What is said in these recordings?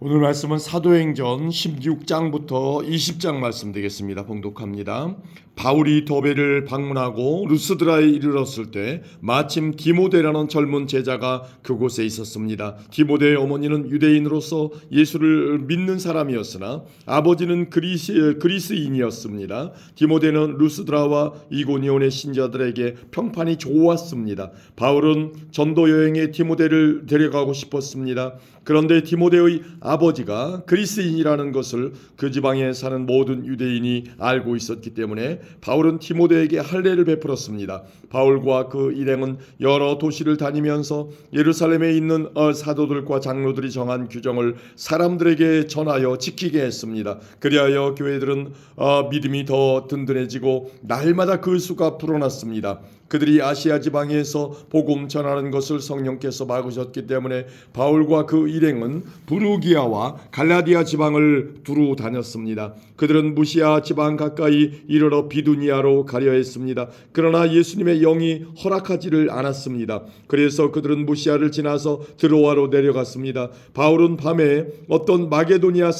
오늘 말씀은 사도행전 16장부터 20장 말씀 되겠습니다. 봉독합니다. 바울이 더베를 방문하고 루스드라에 이르렀을 때 마침 디모데라는 젊은 제자가 그곳에 있었습니다. 디모데의 어머니는 유대인으로서 예수를 믿는 사람이었으나 아버지는 그리스인이었습니다. 디모데는 루스드라와 이고니온의 신자들에게 평판이 좋았습니다. 바울은 전도 여행에 디모데를 데려가고 싶었습니다. 그런데 디모데의 아버지가 그리스인이라는 것을 그 지방에 사는 모든 유대인이 알고 있었기 때문에 바울은 디모데에게 할례를 베풀었습니다. 바울과 그 일행은 여러 도시를 다니면서 예루살렘에 있는 사도들과 장로들이 정한 규정을 사람들에게 전하여 지키게 했습니다. 그리하여 교회들은 믿음이 더 든든해지고 날마다 그 수가 불어났습니다. 그들이 아시아 지방에서 복음 전하는 것을 성령께서 막으셨기 때문에 바울과 그 일행은 부르기아와 갈라디아 지방을 두루 다녔습니다. 그들은 무시아 지방 가까이 이르러 비두니아로 가려 했습니다. 그러나 예수님의 영이 허락하지를 않았습니다. 그래서 그들은 무시아를 지나서 드로아로 내려갔습니다. 바울은 밤에 어떤 마게도니아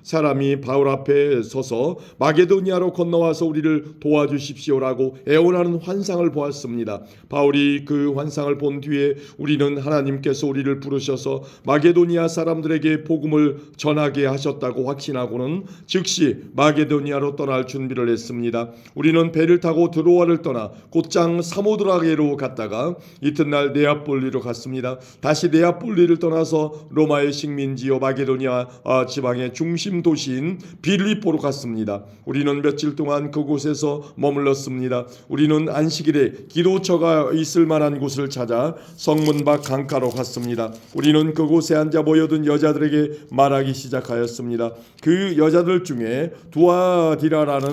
사람이 바울 앞에 서서 마게도니아로 건너와서 우리를 도와주십시오라고 애원하는 환상을 보았습니다. 바울이 그 환상을 본 뒤에 우리는 하나님께서 우리를 부르셔서 마게도니아 사람들에게 복음을 전하게 하셨다고 확신하고는 즉시 마게도니아로 떠날 준비를 했습니다. 우리는 배를 타고 드로아를 떠나 곧장 사모드라게로 갔다가 이튿날 네아폴리로 갔습니다. 다시 네아폴리를 떠나서 로마의 식민지요 마게도니아 지방의 중심 도시인 빌립보로 갔습니다. 우리는 며칠 동안 그곳에서 머물렀습니다. 우리는 안식일에 기도처가 있을 만한 곳을 찾아 성문 밖 강가로 갔습니다. 우리는 그곳에 앉아 모여든 여자들에게 말하기 시작하였습니다. 그 여자들 중에 두아디라라는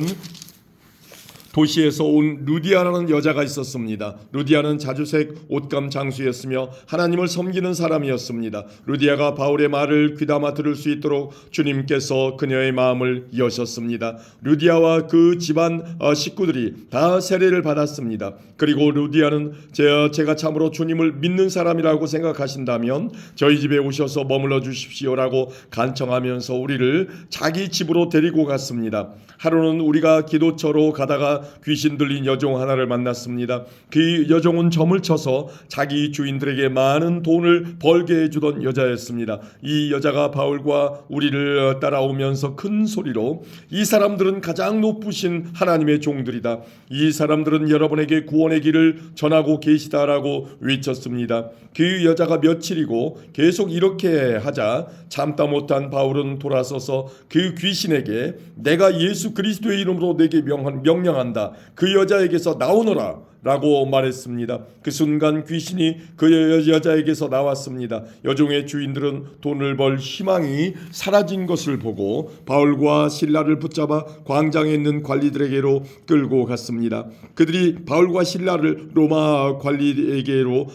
도시에서 온 루디아라는 여자가 있었습니다. 루디아는 자주색 옷감 장수였으며 하나님을 섬기는 사람이었습니다. 루디아가 바울의 말을 귀담아 들을 수 있도록 주님께서 그녀의 마음을 여셨습니다. 루디아와 그 집안 식구들이 다 세례를 받았습니다. 그리고 루디아는 제가 참으로 주님을 믿는 사람이라고 생각하신다면 저희 집에 오셔서 머물러 주십시오라고 간청하면서 우리를 자기 집으로 데리고 갔습니다. 하루는 우리가 기도처로 가다가 귀신 들린 여종 하나를 만났습니다. 그 여종은 점을 쳐서 자기 주인들에게 많은 돈을 벌게 해주던 여자였습니다. 이 여자가 바울과 우리를 따라오면서 큰 소리로 이 사람들은 가장 높으신 하나님의 종들이다. 이 사람들은 여러분에게 구원의 길을 전하고 계시다라고 외쳤습니다. 그 여자가 며칠이고 계속 이렇게 하자 참다 못한 바울은 돌아서서 그 귀신에게 내가 예수 그리스도의 이름으로 내게 명령한다. 그 여자에게서 나오너라 라고 말했습니다. 그 순간 귀신이 그 여자에게서 나왔습니다. 여종의 주인들은 돈을 벌 희망이 사라진 것을 보고 바울과 실라를 붙잡아 광장에 있는 관리들에게로 끌고 갔습니다. 그들이 바울과 실라를 로마 관리에게로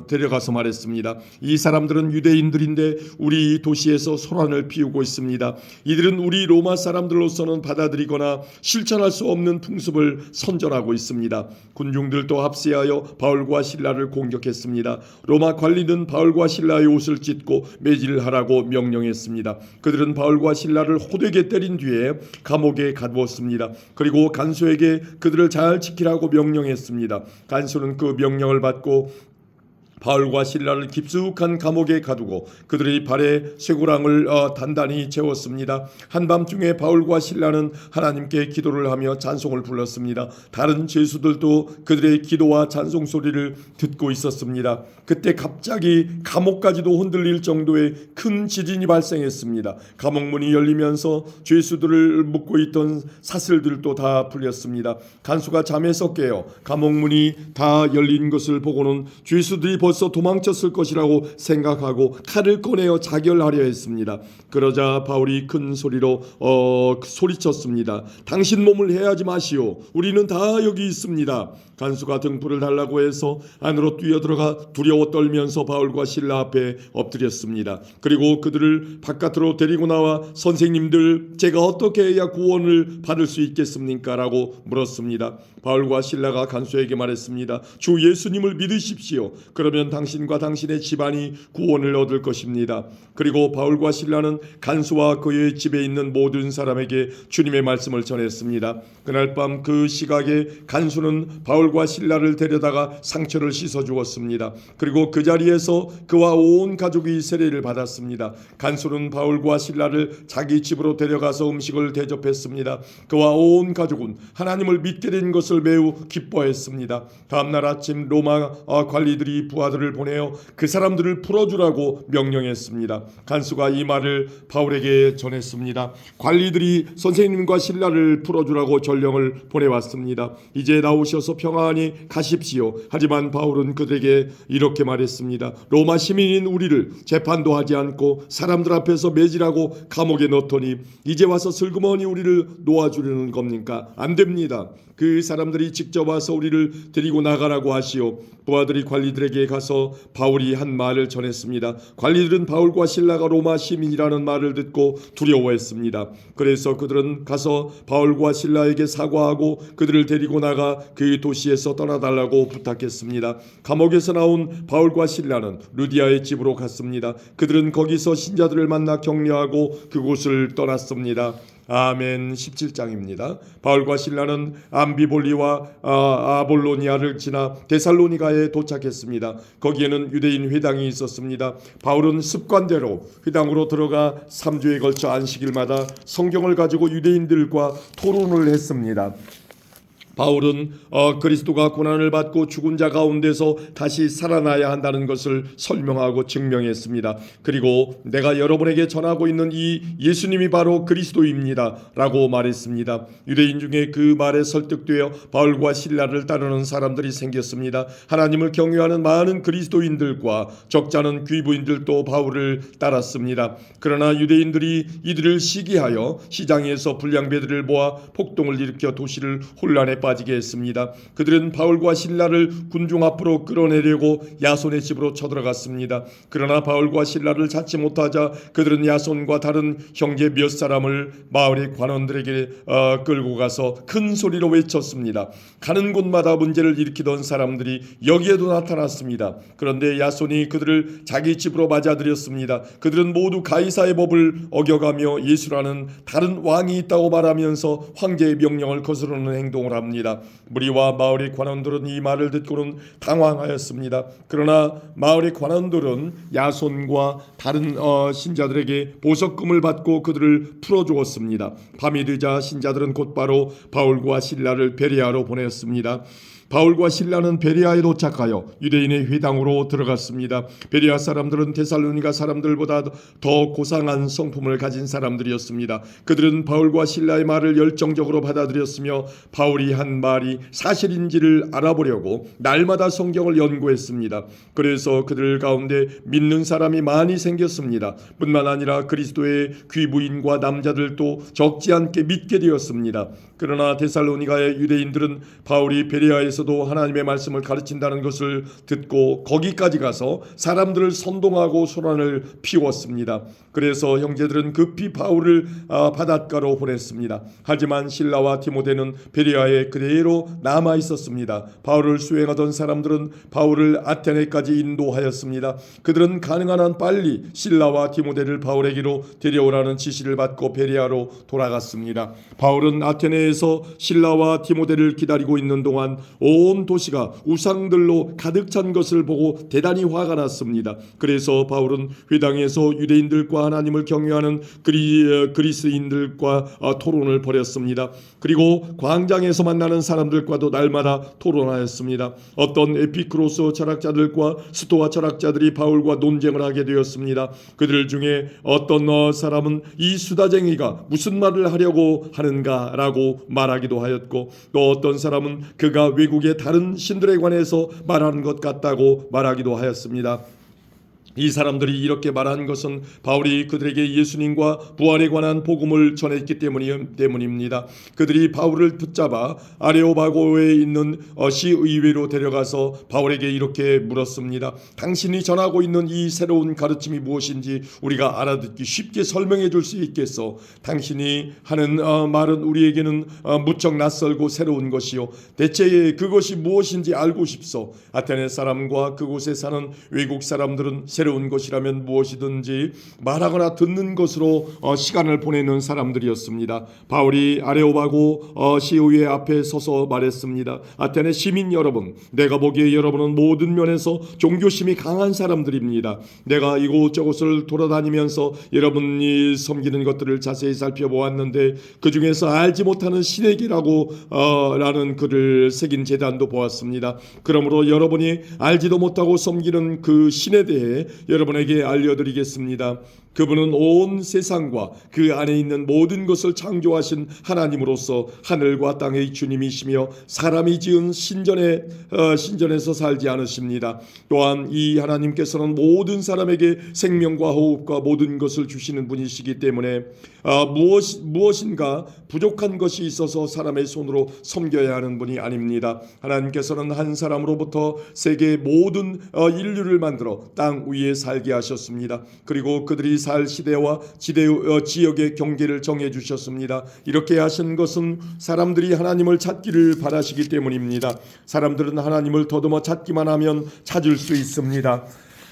데려가서 말했습니다. 이 사람들은 유대인들인데 우리 도시에서 소란을 피우고 있습니다. 이들은 우리 로마 사람들로서는 받아들이거나 실천할 수 없는 풍습을 선전하고 있습니다. 군중들도 합세하여 바울과 실라를 공격했습니다. 로마 관리는 바울과 실라의 옷을 찢고 매질하라고 명령했습니다. 그들은 바울과 실라를 호되게 때린 뒤에 감옥에 가두었습니다. 그리고 간수에게 그들을 잘 지키라고 명령했습니다. 간수는 그 명령을 받고 바울과 실라를 깊숙한 감옥에 가두고 그들의 발에 쇠고랑을 단단히 채웠습니다. 한밤중에 바울과 실라는 하나님께 기도를 하며 찬송을 불렀습니다. 다른 죄수들도 그들의 기도와 찬송 소리를 듣고 있었습니다. 그때 갑자기 감옥까지도 흔들릴 정도의 큰 지진이 발생했습니다. 감옥문이 열리면서 죄수들을 묶고 있던 사슬들도 다 풀렸습니다. 간수가 잠에서 깨어 감옥문이 다 열린 것을 보고는 죄수들이 벌써 도망쳤을 것이라고 생각하고 칼을 꺼내어 자결하려 했습니다. 그러자 바울이 큰 소리로 소리쳤습니다. 당신 몸을 해하지 마시오. 우리는 다 여기 있습니다. 간수가 등불을 달라고 해서 안으로 뛰어들어가 두려워 떨면서 바울과 실라 앞에 엎드렸습니다. 그리고 그들을 바깥으로 데리고 나와 선생님들, 제가 어떻게 해야 구원을 받을 수 있겠습니까? 라고 물었습니다. 바울과 실라가 간수에게 말했습니다. 주 예수님을 믿으십시오. 그러면 당신과 당신의 집안이 구원을 얻을 것입니다. 그리고 바울과 실라는 간수와 그의 집에 있는 모든 사람에게 주님의 말씀을 전했습니다. 그날 밤 그 시각에 간수는 바울과 실라를 데려다가 상처를 씻어 주었습니다. 그리고 그 자리에서 그와 온 가족이 세례를 받았습니다. 간수는 바울과 실라를 자기 집으로 데려가서 음식을 대접했습니다. 그와 온 가족은 하나님을 믿게 된 것을 매우 기뻐했습니다. 다음날 아침 로마 관리들이 부하들을 보내어 그 사람들을 풀어주라고 명령했습니다. 간수가 이 말을 바울에게 전했습니다. 관리들이 선생님과 실라를 풀어주라고 전령을 보내왔습니다. 이제 나오셔서 평안히 가십시오. 하지만 바울은 그들에게 이렇게 말했습니다. 로마 시민인 우리를 재판도 하지 않고 사람들 앞에서 매질하고 감옥에 넣더니 이제 와서 슬그머니 우리를 놓아주려는 겁니까? 안 됩니다. 그 사람들이 직접 와서 우리를 데리고 나가라고 하시오. 부하들이 관리들에게 가서 바울이 한 말을 전했습니다. 관리들은 바울과 실라가 로마 시민이라는 말을 듣고 두려워했습니다. 그래서 그들은 가서 바울과 실라에게 사과하고 그들을 데리고 나가 그 도시에서 떠나달라고 부탁했습니다. 감옥에서 나온 바울과 실라는 루디아의 집으로 갔습니다. 그들은 거기서 신자들을 만나 격려하고 그곳을 떠났습니다. 아멘. 17장입니다. 바울과 실라는 암비볼리와 아볼로니아를 지나 데살로니가에 도착했습니다. 거기에는 유대인 회당이 있었습니다. 바울은 습관대로 회당으로 들어가 3주에 걸쳐 안식일마다 성경을 가지고 유대인들과 토론을 했습니다. 바울은 그리스도가 고난을 받고 죽은 자 가운데서 다시 살아나야 한다는 것을 설명하고 증명했습니다. 그리고 내가 여러분에게 전하고 있는 이 예수님이 바로 그리스도입니다 라고 말했습니다. 유대인 중에 그 말에 설득되어 바울과 실라를 따르는 사람들이 생겼습니다. 하나님을 경외하는 많은 그리스도인들과 적잖은 귀부인들도 바울을 따랐습니다. 그러나 유대인들이 이들을 시기하여 시장에서 불량배들을 모아 폭동을 일으켜 도시를 혼란에 빠지게 했습니다. 그들은 바울과 실라를 군중 앞으로 끌어내려고 야손의 집으로 쳐들어갔습니다. 그러나 바울과 실라를 찾지 못하자 그들은 야손과 다른 형제 몇 사람을 마을의 관원들에게 끌고 가서 큰 소리로 외쳤습니다. 가는 곳마다 문제를 일으키던 사람들이 여기에도 나타났습니다. 그런데 야손이 그들을 자기 집으로 맞아들였습니다. 그들은 모두 가이사의 법을 어겨가며 예수라는 다른 왕이 있다고 말하면서 황제의 명령을 거스르는 행동을 합니다. 무리와 마을의 관원들은 이 말을 듣고는 당황하였습니다. 그러나 마을의 관원들은 야손과 다른 신자들에게 보석금을 받고 그들을 풀어주었습니다. 밤이 되자 신자들은 곧바로 바울과 실라를 베레아로 보냈습니다. 바울과 실라는 베레아에 도착하여 유대인의 회당으로 들어갔습니다. 베레아 사람들은 데살로니가 사람들보다 더 고상한 성품을 가진 사람들이었습니다. 그들은 바울과 실라의 말을 열정적으로 받아들였으며 바울이 한 말이 사실인지를 알아보려고 날마다 성경을 연구했습니다. 그래서 그들 가운데 믿는 사람이 많이 생겼습니다. 뿐만 아니라 그리스도의 귀부인과 남자들도 적지 않게 믿게 되었습니다. 그러나 데살로니가의 유대인들은 바울이 베레아에서도 하나님의 말씀을 가르친다는 것을 듣고 거기까지 가서 사람들을 선동하고 소란을 피웠습니다. 그래서 형제들은 급히 바울을 바닷가로 보냈습니다. 하지만 실라와 디모데는 베레아에 그대로 남아 있었습니다. 바울을 수행하던 사람들은 바울을 아테네까지 인도하였습니다. 그들은 가능한 한 빨리 실라와 디모데를 바울에게로 데려오라는 지시를 받고 베레아로 돌아갔습니다. 바울은 아테네에서 실라와 디모데를 기다리고 있는 동안 온 도시가 우상들로 가득 찬 것을 보고 대단히 화가 났습니다. 그래서 바울은 회당에서 유대인들과 하나님을 경외하는 그리스인들과 토론을 벌였습니다. 그리고 광장에서 만나는 사람들과도 날마다 토론하였습니다. 어떤 에피크로스 철학자들과 스토아 철학자들이 바울과 논쟁을 하게 되었습니다. 그들 중에 어떤 사람은 이 수다쟁이가 무슨 말을 하려고 하는가라고 말하기도 하였고, 또 어떤 사람은 그가 외국의 다른 신들에 관해서 말하는 것 같다고 말하기도 하였습니다. 이 사람들이 이렇게 말한 것은 바울이 그들에게 예수님과 부활에 관한 복음을 전했기 때문입니다. 그들이 바울을 붙잡아 아레오바고에 있는 시의회로 데려가서 바울에게 이렇게 물었습니다. 당신이 전하고 있는 이 새로운 가르침이 무엇인지 우리가 알아듣기 쉽게 설명해 줄 수 있겠소? 당신이 하는 말은 우리에게는 무척 낯설고 새로운 것이요, 대체 그것이 무엇인지 알고 싶소. 아테네 사람과 그곳에 사는 외국 사람들은 새로운 것이라면 무엇이든지 말하거나 듣는 것으로 시간을 보내는 사람들이었습니다. 바울이 아레오바고 시의회 앞에 서서 말했습니다. 아테네 시민 여러분, 내가 보기에 여러분은 모든 면에서 종교심이 강한 사람들입니다. 내가 이곳저곳을 돌아다니면서 여러분이 섬기는 것들을 자세히 살펴보았는데 그 중에서 알지 못하는 신에게라고 라는 글을 새긴 제단도 보았습니다. 그러므로 여러분이 알지도 못하고 섬기는 그 신에 대해 여러분에게 알려드리겠습니다. 그분은 온 세상과 그 안에 있는 모든 것을 창조하신 하나님으로서 하늘과 땅의 주님이시며 사람이 지은 신전에서 살지 않으십니다. 또한 이 하나님께서는 모든 사람에게 생명과 호흡과 모든 것을 주시는 분이시기 때문에 무엇인가 부족한 것이 있어서 사람의 손으로 섬겨야 하는 분이 아닙니다. 하나님께서는 한 사람으로부터 세계의 모든 인류를 만들어 땅 위에 살게 하셨습니다. 그리고 그들이 살 시대와 지역의 경계를 정해 주셨습니다. 이렇게 하신 것은 사람들이 하나님을 찾기를 바라시기 때문입니다. 사람들은 하나님을 더듬어 찾기만 하면 찾을 수 있습니다.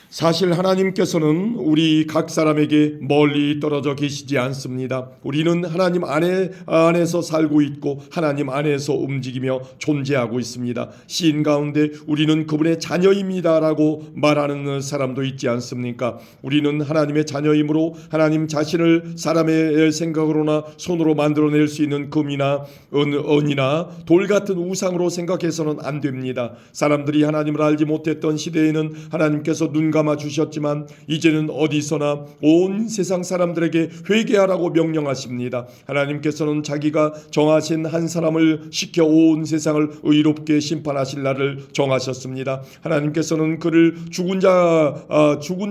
사실 하나님께서는 우리 각 사람에게 멀리 떨어져 계시지 않습니다. 우리는 하나님 안에서 살고 있고 하나님 안에서 움직이며 존재하고 있습니다. 시인 가운데 우리는 그분의 자녀입니다라고 말하는 사람도 있지 않습니까? 우리는 하나님의 자녀이므로 하나님 자신을 사람의 생각으로나 손으로 만들어낼 수 있는 금이나 은이나 돌 같은 우상으로 생각해서는 안 됩니다. 사람들이 하나님을 알지 못했던 시대에는 하나님께서 눈 감아 주셨지만 이제는 어디서나 온 세상 사람들에게 회개하라고 명령하십니다. 하나님께서는 자기가 정하신 한 사람을 시켜 온 세상을 의롭게 심판하실 날을 정하셨습니다. 하나님께서는 그를 죽은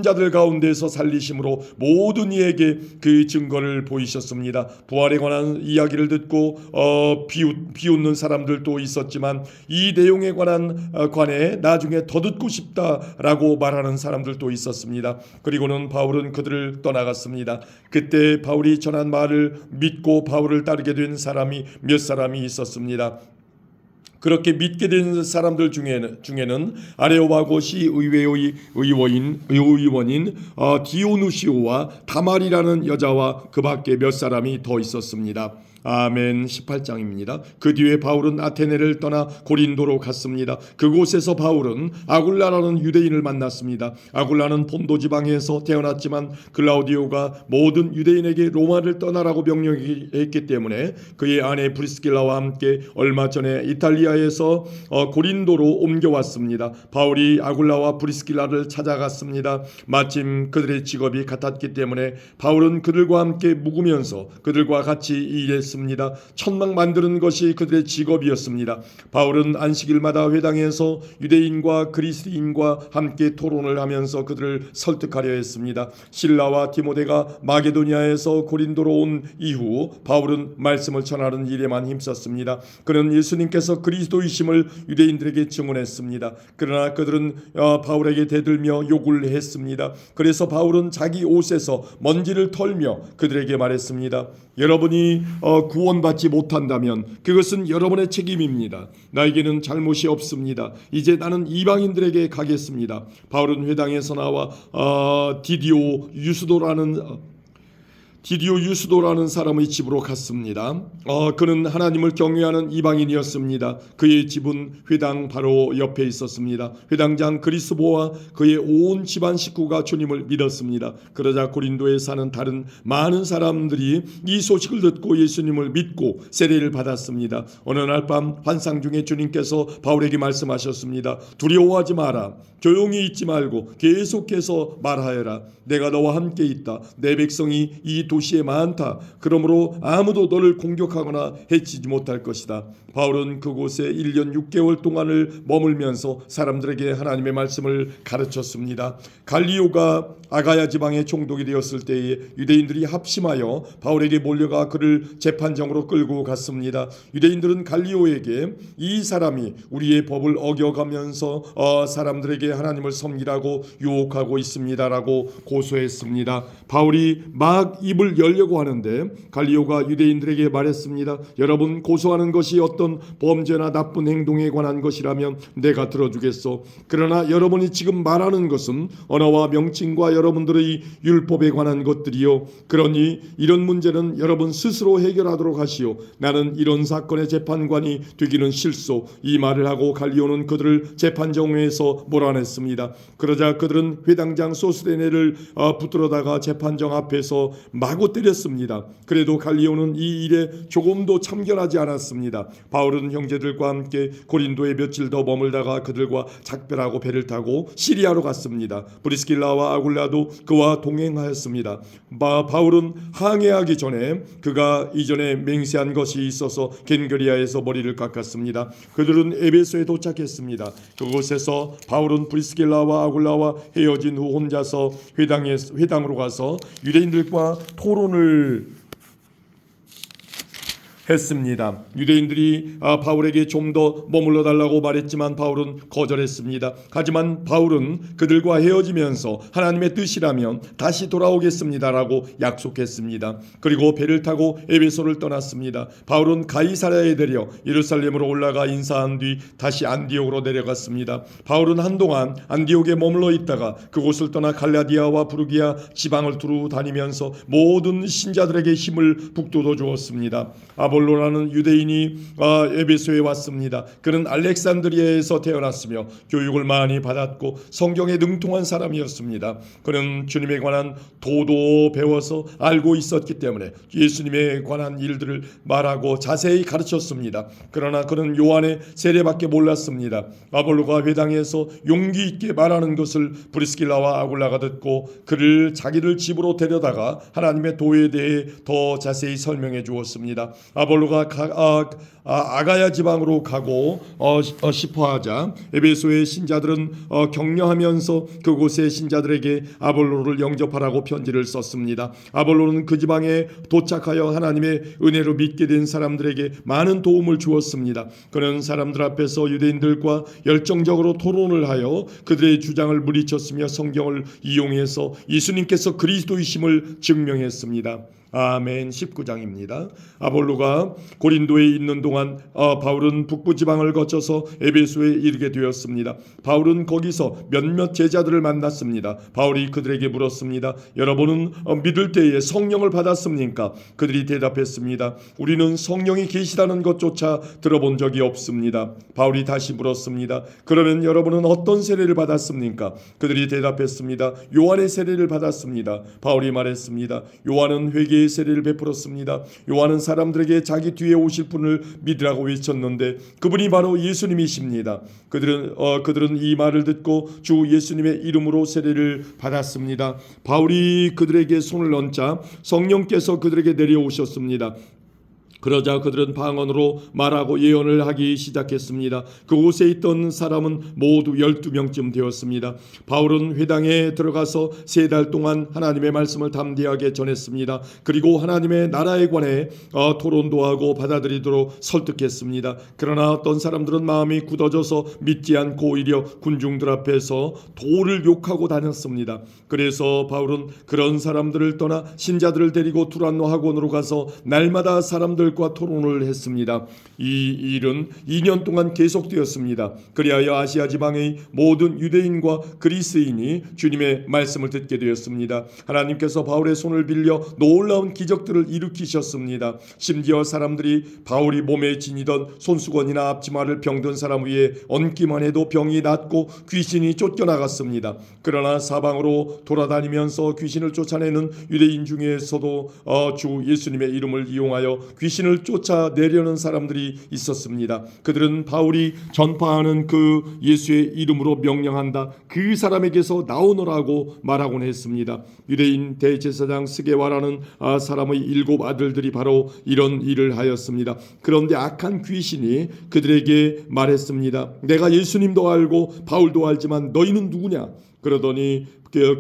자들 가운데서 살리심으로 모든 이에게 그 증거를 보이셨습니다. 부활에 관한 이야기를 듣고 비웃는 사람들도 있었지만 이 내용에 관해 나중에 더 듣고 싶다라고 말하는 사람들도 있었습니다. 그리고는 바울은 그들을 떠나갔습니다. 그때 바울이 전한 말을 믿고 바울을 따르게 된 사람이 몇 사람이 있었습니다. 그렇게 믿게 된 사람들 중에는 아레오바고 시의회의 의원인 디오누시오와 다말이라는 여자와 그 밖에 몇 사람이 더 있었습니다. 아멘. 18장입니다. 그 뒤에 바울은 아테네를 떠나 고린도로 갔습니다. 그곳에서 바울은 아굴라라는 유대인을 만났습니다. 아굴라는 본도 지방에서 태어났지만 클라우디오가 모든 유대인에게 로마를 떠나라고 명령했기 때문에 그의 아내 브리스길라와 함께 얼마 전에 이탈리아에서 고린도로 옮겨왔습니다. 바울이 아굴라와 브리스길라를 찾아갔습니다. 마침 그들의 직업이 같았기 때문에 바울은 그들과 함께 묵으면서 그들과 같이 일했습니다. 천막 만드는 것이 그들의 직업이었습니다. 바울은 안식일마다 회당에서 유대인과 그리스인과 함께 토론을 하면서 그들을 설득하려 했습니다. 실라와 디모데가 마게도니아에서 고린도로 온 이후 바울은 말씀을 전하는 일에만 힘썼습니다. 그는 예수님께서 그리스도이심을 유대인들에게 증언했습니다. 그러나 그들은 바울에게 대들며 욕을 했습니다. 그래서 바울은 자기 옷에서 먼지를 털며 그들에게 말했습니다. 여러분이 구원받지 못한다면 그것은 여러분의 책임입니다. 나에게는 잘못이 없습니다. 이제 나는 이방인들에게 가겠습니다. 바울은 회당에서 나와 디디오 유스도라는 사람의 집으로 갔습니다. 그는 하나님을 경외하는 이방인이었습니다. 그의 집은 회당 바로 옆에 있었습니다. 회당장 그리스보와 그의 온 집안 식구가 주님을 믿었습니다. 그러자 고린도에 사는 다른 많은 사람들이 이 소식을 듣고 예수님을 믿고 세례를 받았습니다. 어느 날 밤 환상 중에 주님께서 바울에게 말씀하셨습니다. 두려워하지 마라. 조용히 있지 말고 계속해서 말하여라. 내가 너와 함께 있다. 내 백성이 이 도시에 많다. 그러므로 아무도 너를 공격하거나 해치지 못할 것이다. 바울은 그곳에 1년 6개월 동안을 머물면서 사람들에게 하나님의 말씀을 가르쳤습니다. 갈리오가 아가야 지방의 총독이 되었을 때에 유대인들이 합심하여 바울에게 몰려가 그를 재판정으로 끌고 갔습니다. 유대인들은 갈리오에게 이 사람이 우리의 법을 어겨가면서 사람들에게 하나님을 섬기라고 유혹하고 있습니다라고 고소했습니다. 바울이 막 입을 열려고 하는데 갈리오가 유대인들에게 말했습니다. 여러분, 고소하는 것이 어떤 범죄나 나쁜 행동에 관한 것이라면 내가 들어주겠소. 그러나 여러분이 지금 말하는 것은 언어와 명칭과 여러분들의 율법에 관한 것들이요. 그러니 이런 문제는 여러분 스스로 해결하도록 하시오. 나는 이런 사건의 재판관이 되기는 싫소. 이 말을 하고 갈리오는 그들을 재판정에서 몰아냈습니다. 그러자 그들은 회당장 소스데네를 붙들어다가 재판정 앞에서 마구 때렸습니다. 그래도 갈리오는 이 일에 조금도 참견하지 않았습니다. 바울은 형제들과 함께 고린도에 며칠 더 머물다가 그들과 작별하고 배를 타고 시리아로 갔습니다. 브리스길라와 아굴라도 그와 동행하였습니다. 바울은 항해하기 전에 그가 이전에 맹세한 것이 있어서 겐그리아에서 머리를 깎았습니다. 그들은 에베소에 도착했습니다. 그곳에서 바울은 브리스길라와 아굴라와 헤어진 후 혼자서 회당으로 가서 유대인들과 토론을 했습니다. 유대인들이 바울에게 좀 더 머물러 달라고 말했지만 바울은 거절했습니다. 하지만 바울은 그들과 헤어지면서 하나님의 뜻이라면 다시 돌아오겠습니다라고 약속했습니다. 그리고 배를 타고 에베소를 떠났습니다. 바울은 가이사랴에 내려 예루살렘으로 올라가 인사한 뒤 다시 안디옥으로 내려갔습니다. 바울은 한동안 안디옥에 머물러 있다가 그곳을 떠나 갈라디아와 부르기아 지방을 두루 다니면서 모든 신자들에게 힘을 북돋워 주었습니다. 아볼로라는 유대인이 에베소에 왔습니다. 그는 알렉산드리아에서 태어났으며 교육을 많이 받았고 성경에 능통한 사람이었습니다. 그는 주님에 관한 도도 배워서 알고 있었기 때문에 예수님에 관한 일들을 말하고 자세히 가르쳤습니다. 그러나 그는 요한의 세례밖에 몰랐습니다. 아볼로가 회당에서 용기 있게 말하는 것을 브리스길라와 아굴라가 듣고 그를 자기를 집으로 데려다가 하나님의 도에 대해 더 자세히 설명해 주었습니다. 아볼로가 아가야 지방으로 가고 싶어하자 에베소의 신자들은 격려하면서 그곳의 신자들에게 아볼로를 영접하라고 편지를 썼습니다. 아볼로는 그 지방에 도착하여 하나님의 은혜로 믿게 된 사람들에게 많은 도움을 주었습니다. 그는 사람들 앞에서 유대인들과 열정적으로 토론을 하여 그들의 주장을 물리쳤으며 성경을 이용해서 예수님께서 그리스도이심을 증명했습니다. 아멘. 19장입니다. 아볼로가 고린도에 있는 동안 바울은 북부지방을 거쳐서 에베소에 이르게 되었습니다. 바울은 거기서 몇몇 제자들을 만났습니다. 바울이 그들에게 물었습니다. 여러분은 믿을 때에 성령을 받았습니까? 그들이 대답했습니다. 우리는 성령이 계시다는 것조차 들어본 적이 없습니다. 바울이 다시 물었습니다. 그러면 여러분은 어떤 세례를 받았습니까? 그들이 대답했습니다. 요한의 세례를 받았습니다. 바울이 말했습니다. 요한은 회개의 세례를 베풀었습니다. 요한은 사람들에게 자기 뒤에 오실 분을 믿으라고 외쳤는데 그분이 바로 예수님이십니다. 그들은 이 말을 듣고 주 예수님의 이름으로 세례를 받았습니다. 바울이 그들에게 손을 얹자 성령께서 그들에게 내려오셨습니다. 그러자 그들은 방언으로 말하고 예언을 하기 시작했습니다. 그곳에 있던 사람은 모두 12명쯤 되었습니다. 바울은 회당에 들어가서 3달 동안 하나님의 말씀을 담대하게 전했습니다. 그리고 하나님의 나라에 관해 토론도 하고 받아들이도록 설득했습니다. 그러나 어떤 사람들은 마음이 굳어져서 믿지 않고 오히려 군중들 앞에서 도를 욕하고 다녔습니다. 그래서 바울은 그런 사람들을 떠나 신자들을 데리고 두란노 학원으로 가서 날마다 사람들 과 토론을 했습니다. 이 일은 2년 동안 계속되었습니다. 그리하여 아시아 지방의 모든 유대인과 그리스인이 주님의 말씀을 듣게 되었습니다. 하나님께서 바울의 손을 빌려 놀라운 기적들을 일으키셨습니다. 심지어 사람들이 바울이 몸에 지니던 손수건이나 앞치마를 병든 사람 위에 얹기만 해도 병이 낫고 귀신이 쫓겨나갔습니다. 그러나 사방으로 돌아다니면서 귀신을 쫓아내는 유대인 중에서도 주 예수님의 이름을 이용하여 귀신 귀신을 쫓아내려는 사람들이 있었습니다. 그들은 바울이 전파하는 그 예수의 이름으로 명령한다, 그 사람에게서 나오너라고 말하곤 했습니다. 유대인 대제사장 스게와라는 사람의 7 아들들이 바로 이런 일을 하였습니다. 그런데 악한 귀신이 그들에게 말했습니다. 내가 예수님도 알고 바울도 알지만 너희는 누구냐? 그러더니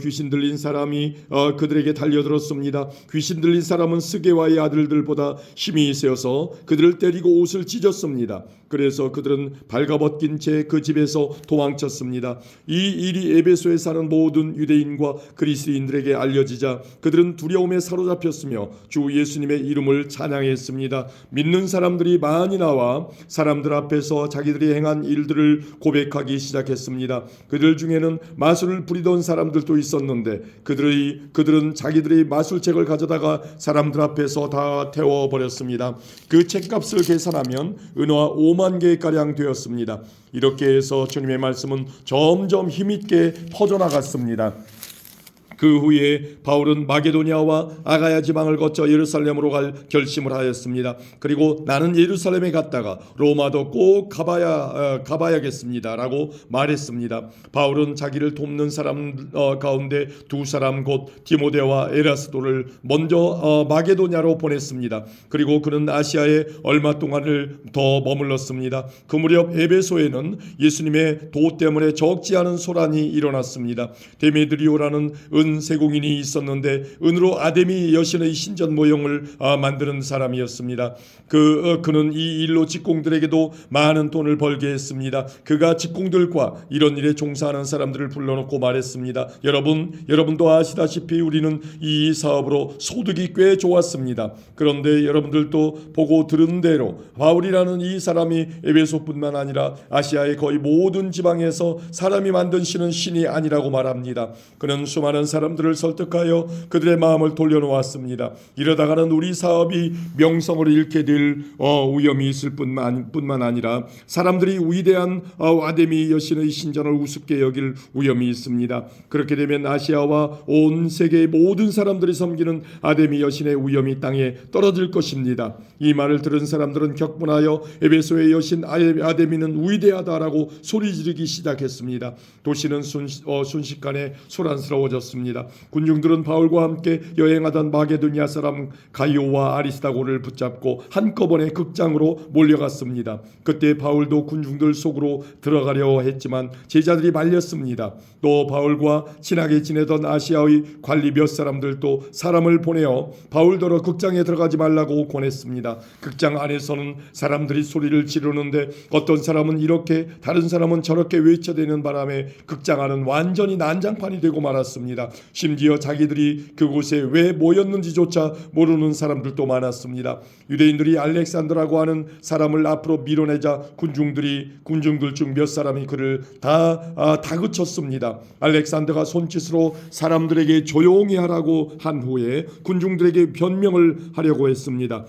귀신 들린 사람이 그들에게 달려들었습니다. 귀신 들린 사람은 스게와의 아들들보다 힘이 세어서 그들을 때리고 옷을 찢었습니다. 그래서 그들은 발가벗긴 채 그 집에서 도망쳤습니다. 이 일이 에베소에 사는 모든 유대인과 그리스도인들에게 알려지자 그들은 두려움에 사로잡혔으며 주 예수님의 이름을 찬양했습니다. 믿는 사람들이 많이 나와 사람들 앞에서 자기들이 행한 일들을 고백하기 시작했습니다. 그들 중에는 마술을 부리던 사람들도 있었는데 그들은 자기들이 마술책을 가져다가 사람들 앞에서 다 태워버렸습니다. 그 책값을 계산하면 은화 5만 개가량 되었습니다. 이렇게 해서 주님의 말씀은 점점 힘있게 퍼져나갔습니다. 그 후에 바울은 마게도냐와 아가야 지방을 거쳐 예루살렘으로 갈 결심을 하였습니다. 그리고 나는 예루살렘에 갔다가 로마도 꼭 가봐야겠습니다라고 말했습니다. 바울은 자기를 돕는 사람 가운데 2사람 곧 디모데와 에라스도를 먼저 마게도냐로 보냈습니다. 그리고 그는 아시아에 얼마 동안을 더 머물렀습니다. 그 무렵 에베소에는 예수님의 도 때문에 적지 않은 소란이 일어났습니다. 데메드리오라는 세공인이 있었는데 은으로 아데미 여신의 신전 모형을 만드는 사람이었습니다. 그는 이 일로 직공들에게도 많은 돈을 벌게 했습니다. 그가 직공들과 이런 일에 종사하는 사람들을 불러놓고 말했습니다. 여러분도 아시다시피 우리는 이 사업으로 소득이 꽤 좋았습니다. 그런데 여러분들도 보고 들은 대로 바울이라는 이 사람이 에베소뿐만 아니라 아시아의 거의 모든 지방에서 사람이 만든 신은 신이 아니라고 말합니다. 그는 수많은 사람들을 설득하여 그들의 마음을 돌려놓았습니다. 이러다가는 우리 사업이 명성을 잃게 될 위험이 있을 뿐만 아니라 사람들이 위대한 아데미 여신의 신전을 우습게 여길 위험이 있습니다. 그렇게 되면 아시아와 온 세계의 모든 사람들이 섬기는 아데미 여신의 위험이 땅에 떨어질 것입니다. 이 말을 들은 사람들은 격분하여 에베소의 여신 아데미는 위대하다라고 소리 지르기 시작했습니다. 도시는 순식간에 소란스러워졌습니다. 군중들은 바울과 함께 여행하던 마게도냐 사람 가이오와 아리스다고를 붙잡고 한꺼번에 극장으로 몰려갔습니다. 그때 바울도 군중들 속으로 들어가려 했지만 제자들이 말렸습니다. 또 바울과 친하게 지내던 아시아의 관리 몇 사람들도 사람을 보내어 바울더러 극장에 들어가지 말라고 권했습니다. 극장 안에서는 사람들이 소리를 지르는데 어떤 사람은 이렇게 다른 사람은 저렇게 외쳐대는 바람에 극장 안은 완전히 난장판이 되고 말았습니다. 심지어 자기들이 그곳에 왜 모였는지조차 모르는 사람들도 많았습니다. 유대인들이 알렉산더라고 하는 사람을 앞으로 밀어내자 군중들 중 몇 사람이 그를 다 다그쳤습니다. 알렉산더가 손짓으로 사람들에게 조용히 하라고 한 후에 군중들에게 변명을 하려고 했습니다.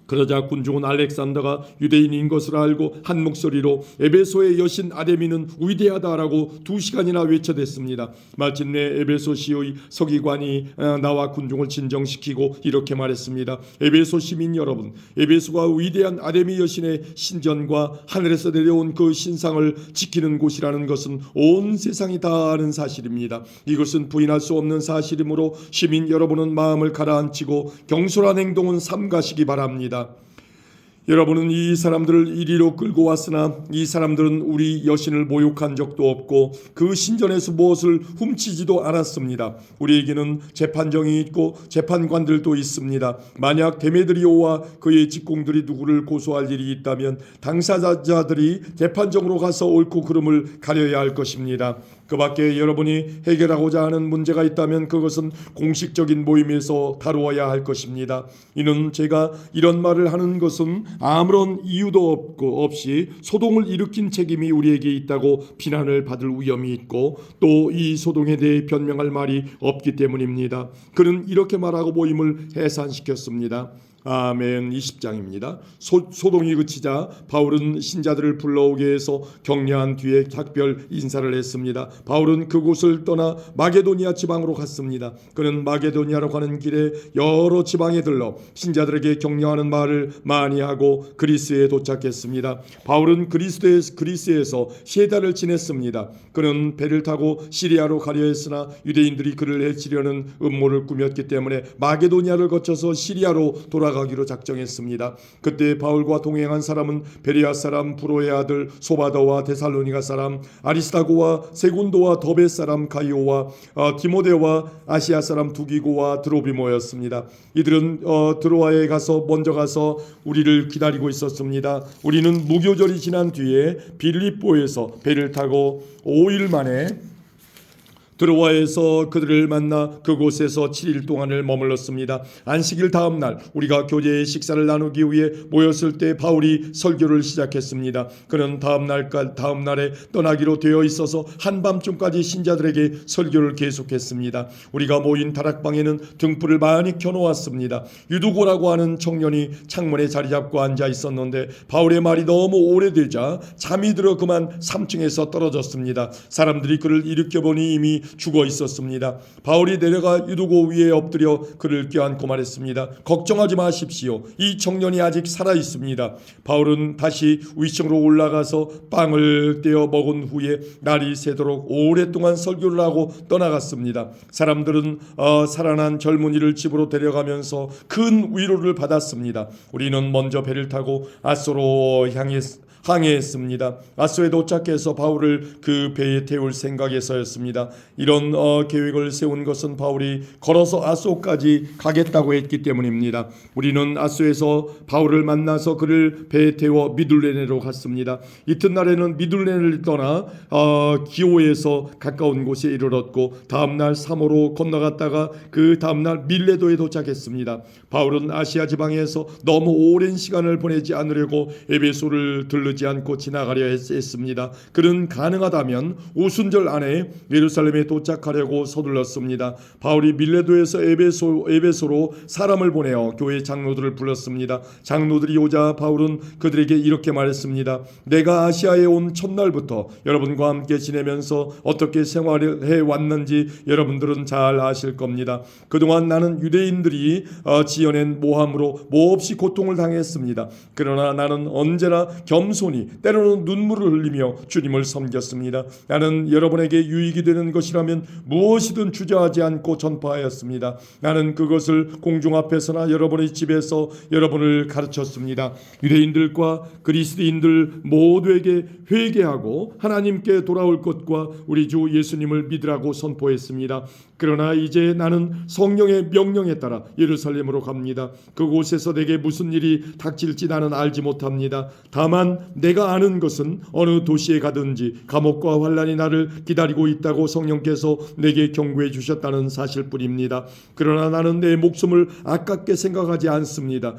그러자 군중은 알렉산더가 유대인인 것을 알고 한 목소리로 에베소의 여신 아데미는 위대하다라고 2시간이나 외쳐댔습니다. 마침내 에베소 시의 서기관이 나와 군중을 진정시키고 이렇게 말했습니다. 에베소 시민 여러분, 에베소가 위대한 아데미 여신의 신전과 하늘에서 내려온 그 신상을 지키는 곳이라는 것은 온 세상이 다 아는 사실입니다. 이것은 부인할 수 없는 사실이므로 시민 여러분은 마음을 가라앉히고 경솔한 행동은 삼가시기 바랍니다. 여러분은 이 사람들을 이리로 끌고 왔으나 이 사람들은 우리 여신을 모욕한 적도 없고 그 신전에서 무엇을 훔치지도 않았습니다. 우리에게는 재판정이 있고 재판관들도 있습니다. 만약 데메드리오와 그의 직공들이 누구를 고소할 일이 있다면 당사자들이 재판정으로 가서 옳고 그름을 가려야 할 것입니다. 그 밖에 여러분이 해결하고자 하는 문제가 있다면 그것은 공식적인 모임에서 다루어야 할 것입니다. 이는 제가 이런 말을 하는 것은 아무런 이유도 없이 소동을 일으킨 책임이 우리에게 있다고 비난을 받을 위험이 있고 또 이 소동에 대해 변명할 말이 없기 때문입니다. 그는 이렇게 말하고 모임을 해산시켰습니다. 아멘. 20장입니다. 소동이 그치자 바울은 신자들을 불러오게 해서 격려한 뒤에 작별 인사를 했습니다. 바울은 그곳을 떠나 마게도니아 지방으로 갔습니다. 그는 마게도니아로 가는 길에 여러 지방에 들러 신자들에게 격려하는 말을 많이 하고 그리스에 도착했습니다. 바울은 그리스에서 3달을 지냈습니다. 그는 배를 타고 시리아로 가려 했으나 유대인들이 그를 해치려는 음모를 꾸몄기 때문에 마게도니아를 거쳐서 시리아로 돌아가기로 작정했습니다. 그때 바울과 동행한 사람은 베레아 사람 브로의 아들 소바더와 데살로니가 사람 아리스타고와 세군도와 더베 사람 가이오와 디모데와 아시아 사람 두기고와 드로비모였습니다. 이들은 드로아에 먼저 가서 우리를 기다리고 있었습니다. 우리는 무교절이 지난 뒤에 빌립보에서 배를 타고 5일 만에 드로아에서 그들을 만나 그곳에서 7일 동안을 머물렀습니다. 안식일 다음 날 우리가 교제의 식사를 나누기 위해 모였을 때 바울이 설교를 시작했습니다. 그는 다음 날에 떠나기로 되어 있어서 한밤중까지 신자들에게 설교를 계속했습니다. 우리가 모인 다락방에는 등불을 많이 켜놓았습니다. 유두고라고 하는 청년이 창문에 자리 잡고 앉아 있었는데 바울의 말이 너무 오래되자 잠이 들어 그만 3층에서 떨어졌습니다. 사람들이 그를 일으켜보니 이미 죽어 있었습니다. 바울이 내려가 유두고 위에 엎드려 그를 껴안고 말했습니다. 걱정하지 마십시오. 이 청년이 아직 살아 있습니다. 바울은 다시 위층으로 올라가서 빵을 떼어 먹은 후에 날이 새도록 오랫동안 설교를 하고 떠나갔습니다. 사람들은 살아난 젊은이를 집으로 데려가면서 큰 위로를 받았습니다. 우리는 먼저 배를 타고 아소로 항해했습니다. 아소에 도착해서 바울을 그 배에 태울 생각에서였습니다. 이런 계획을 세운 것은 바울이 걸어서 아소까지 가겠다고 했기 때문입니다. 우리는 아소에서 바울을 만나서 그를 배에 태워 미둘레네로 갔습니다. 이튿날에는 미둘레네를 떠나 기오에서 가까운 곳에 이르렀고 다음날 사모로 건너갔다가 그 다음날 밀레도에 도착했습니다. 바울은 아시아 지방에서 너무 오랜 시간을 보내지 않으려고 에베소를 들르지 않고 지나가려 했습니다. 그는 가능하다면 오순절 안에 예루살렘에 도착하려고 서둘렀습니다. 바울이 밀레도에서 에베소로 사람을 보내어 교회 장로들을 불렀습니다. 장로들이 오자 바울은 그들에게 이렇게 말했습니다. 내가 아시아에 온 첫날부터 여러분과 함께 지내면서 어떻게 생활해 왔는지 여러분들은 잘 아실 겁니다. 그동안 나는 유대인들이 지어낸 모함으로 몹시 고통을 당했습니다. 그러나 나는 언제나 겸손히 때로는 눈물을 흘리며 주님을 섬겼습니다. 나는 여러분에게 유익이 되는 것이라면 무엇이든 주저하지 않고 전파하였습니다. 나는 그것을 공중 앞에서나 여러분의 집에서 여러분을 가르쳤습니다. 유대인들과 그리스도인들 모두에게 회개하고 하나님께 돌아올 것과 우리 주 예수님을 믿으라고 선포했습니다. 그러나 이제 나는 성령의 명령에 따라 예루살렘으로 갑니다. 그곳에서 내게 무슨 일이 닥칠지 나는 알지 못합니다. 다만 내가 아는 것은 어느 도시에 가든지 감옥과 환난이 나를 기다리고 있다고 성령께서 내게 경고해 주셨다는 사실뿐입니다. 그러나 나는 내 목숨을 아깝게 생각하지 않습니다.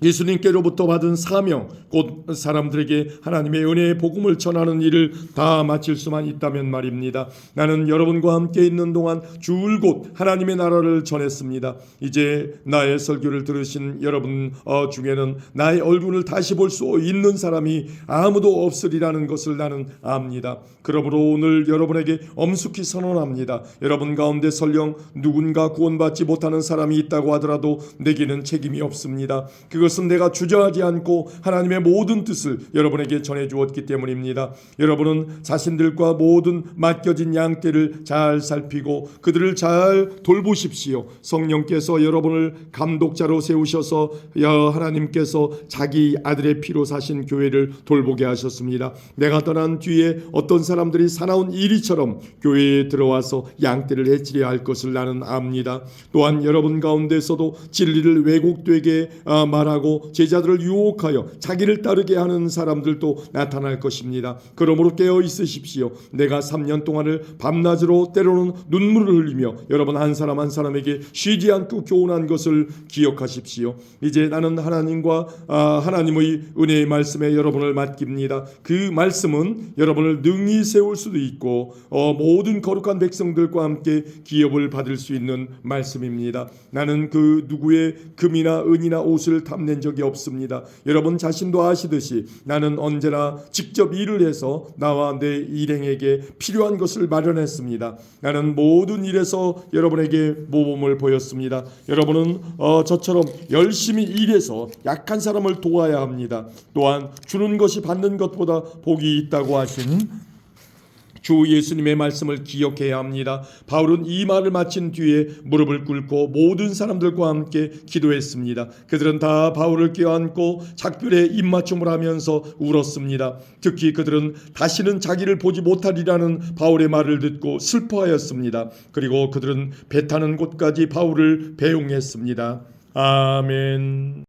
예수님께로부터 받은 사명, 곧 사람들에게 하나님의 은혜의 복음을 전하는 일을 다 마칠 수만 있다면 말입니다. 나는 여러분과 함께 있는 동안 줄곧 하나님의 나라를 전했습니다. 이제 나의 설교를 들으신 여러분 중에는 나의 얼굴을 다시 볼 수 있는 사람이 아무도 없으리라는 것을 나는 압니다. 그러므로 오늘 여러분에게 엄숙히 선언합니다. 여러분 가운데 설령 누군가 구원받지 못하는 사람이 있다고 하더라도 내게는 책임이 없습니다. 그것은 내가 주저하지 않고 하나님의 모든 뜻을 여러분에게 전해주었기 때문입니다. 여러분은 자신들과 모든 맡겨진 양떼를 잘 살피고 그들을 잘 돌보십시오. 성령께서 여러분을 감독자로 세우셔서 하나님께서 자기 아들의 피로 사신 교회를 돌보게 하셨습니다. 내가 떠난 뒤에 어떤 사람들이 사나운 이리처럼 교회에 들어와서 양떼를 해치려 할 것을 나는 압니다. 또한 여러분 가운데서도 진리를 왜곡되게 말하고 배반하고 제자들을 유혹하여 자기를 따르게 하는 사람들도 나타날 것입니다. 그러므로 깨어 있으십시오. 내가 3년 동안을 밤낮으로 때로는 눈물을 흘리며 여러분 한 사람 한 사람에게 쉬지 않고 교훈한 것을 기억하십시오. 이제 나는 하나님의 은혜의 말씀에 여러분을 맡깁니다. 그 말씀은 여러분을 능히 세울 수도 있고 모든 거룩한 백성들과 함께 기업을 받을 수 있는 말씀입니다. 나는 그 누구의 금이나 은이나 옷을 탐낸 적이 없습니다. 여러분 자신도 아시듯이 나는 언제나 직접 일을 해서 나와 내 일행에게 필요한 것을 마련했습니다. 나는 모든 일에서 여러분에게 모범을 보였습니다. 여러분은 저처럼 열심히 일해서 약한 사람을 도와야 합니다. 또한 주는 것이 받는 것보다 복이 있다고 하신 주 예수님의 말씀을 기억해야 합니다. 바울은 이 말을 마친 뒤에 무릎을 꿇고 모든 사람들과 함께 기도했습니다. 그들은 다 바울을 껴안고 작별에 입맞춤을 하면서 울었습니다. 특히 그들은 다시는 자기를 보지 못하리라는 바울의 말을 듣고 슬퍼하였습니다. 그리고 그들은 배 타는 곳까지 바울을 배웅했습니다. 아멘.